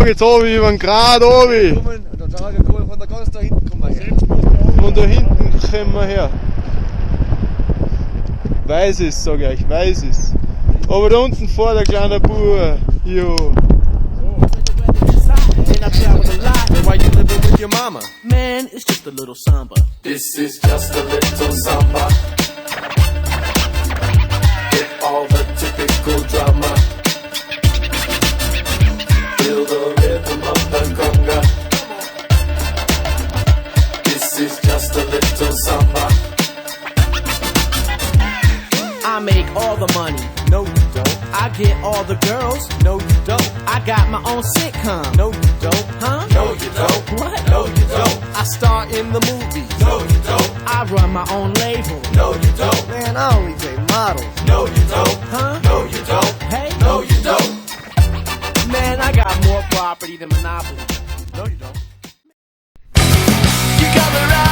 jetzt obi über den Grat obi. Und dann schau ich von da ganz da hinten kommen wir her. Von da hinten kommen wir her. Weiß es, sag ich euch, weiß es. Aber da unten vor der kleine Bub. Jo. Why you living with your mama? Man, it's just a little samba. This is just a little samba. With all the typical drama. Feel the rhythm of the conga. This is just a little samba. I make all the money. No, you don't. I get all the girls. No, you don't. I got my own sitcom. No, you don't. Huh? No, you don't. What? No, you don't. I star in the movies. No, you don't. I run my own label. No, you don't. Man, I only date models. No, you don't. Huh? No, you don't. Hey? No, you don't. Man, I got more property than Monopoly. No, you don't. You got me right.